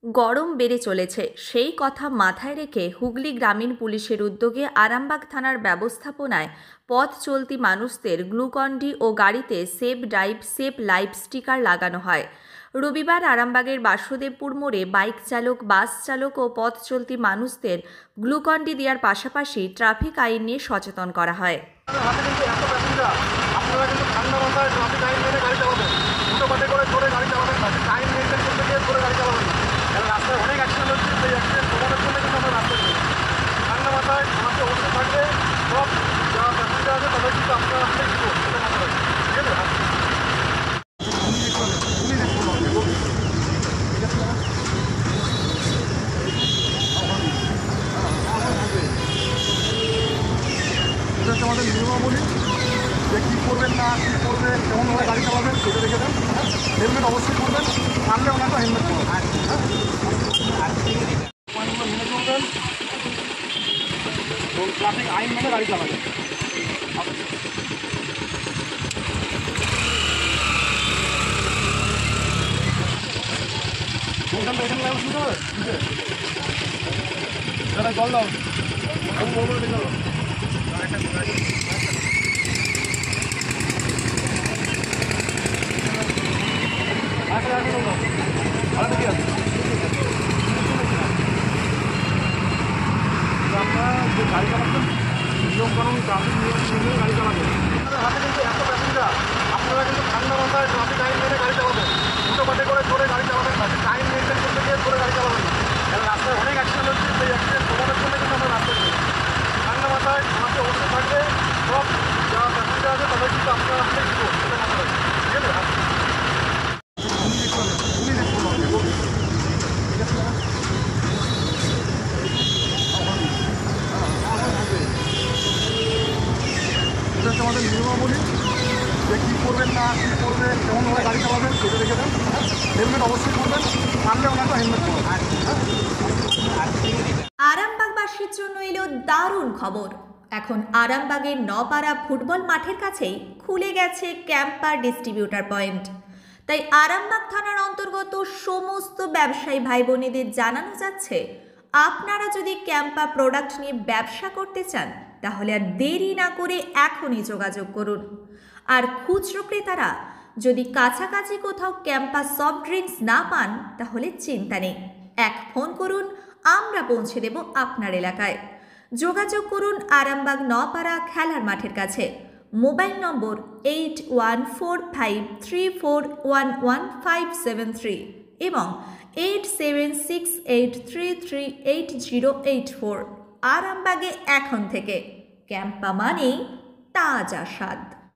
গরম বেড়ে চলেছে, সেই কথা মাথায় রেখে হুগলি গ্রামীণ পুলিশের উদ্যোগে আরামবাগ থানার ব্যবস্থাপনায় পথ চলতি মানুষদের গ্লুকন-ডি ও গাড়িতে save drive save life sticker লাগানো হয়। রবিবার আরামবাগের বাসুদেবপুর মোড়ে বাইক চালক, বাস চালক ও পথ চলতি মানুষদের গ্লুকন-ডি দেওয়ার পাশাপাশি ট্রাফিক আইন নিয়ে সচেতন করা হয়। রাস্তায় অনেক অ্যাক্সিডেন্ট হচ্ছে, সেই অ্যাক্সিডেন্ট কমানোর জন্য কিন্তু আমরা রাস্তা করি। ঠান্ডা মাথায় আমাকে অবশ্যই থাকবে, সব যারা প্যাসেঞ্জার আছে তাদের কিন্তু আপনারা আসলে ঠিক আছে। এটা হচ্ছে আমাদের নিয়মাবলী, যে কী করবেন না কী করবেন, কেমনভাবে গাড়ি চালাবেন সেটা রেখে দেন। হেলমেট অবশ্যই করবেন, পারলে ওনাকে হেলমেট করবেন। মেনে চলবেন এবং ট্রাফিক আইন মেনে গাড়ি চালাবেন। এখানে শুরু হবে জল দাও, আপনারা যে গাড়ি চালাচ্ছেন নিয়মকানুন ট্রাফিক নিয়ম মেনে গাড়ি চালাবেন। হাতে কিন্তু এত প্যাসেঞ্জার, আপনারা কিন্তু ঠান্ডা মাথায় ট্রাফিক আইন মেনে গাড়ি চালাবেন। হুটোপাটি করে জোরে গাড়ি চালাবেন না, টাইম মেনটেন করতে গিয়ে জোরে গাড়ি চালাবেন না। কারণ রাস্তায় অনেক অ্যাক্সিডেন্ট হচ্ছে, সেই অ্যাক্সিডেন্ট কমানোর জন্য কিন্তু আমরা রাস্তা করি। ঠান্ডা মাথায় আমাকে অবশ্যই থাকবে, সব যারা প্যাসেঞ্জার আছে তাদের কিন্তু আপনারা আসলে ঠিক আছে। ঠিক আছে, এটা হচ্ছে আমাদের নিয়মাবলী, যে কী করবেন না কী করবেন, কেমনভাবে গাড়ি চালাবেন সেটা রেখে দেন। হেলমেট অবশ্যই করবেন, পারলে ওনাকে হেলমেট করবেন। আরামবাগবাসীর জন্য এলো দারুণ খবর। এখন আরামবাগের নপাড়া ফুটবল মাঠের কাছেই খুলে গেছে ক্যাম্পার ডিস্ট্রিবিউটার পয়েন্ট। তাই আরামবাগ থানার অন্তর্গত সমস্ত ব্যবসায়ী ভাই বোনেদের জানানো যাচ্ছে, আপনারা যদি ক্যাম্পা প্রোডাক্ট নিয়ে ব্যবসা করতে চান তাহলে আর দেরি না করে এখনই যোগাযোগ করুন। আর খুচরো ক্রেতারা যদি কাছাকাছি কোথাও ক্যাম্পা সফট ড্রিঙ্কস না পান তাহলে চিন্তা নেই, এক ফোন করুন, আমরা পৌঁছে দেব আপনার এলাকায়। যোগাযোগ করুন আরামবাগ নপাড়া খেলার মাঠের কাছে। মোবাইল নম্বর 814534115573 এবং 8768338084। আরামবাগে এখন থেকে ক্যাম্পা মানেই তাজা স্বাদ।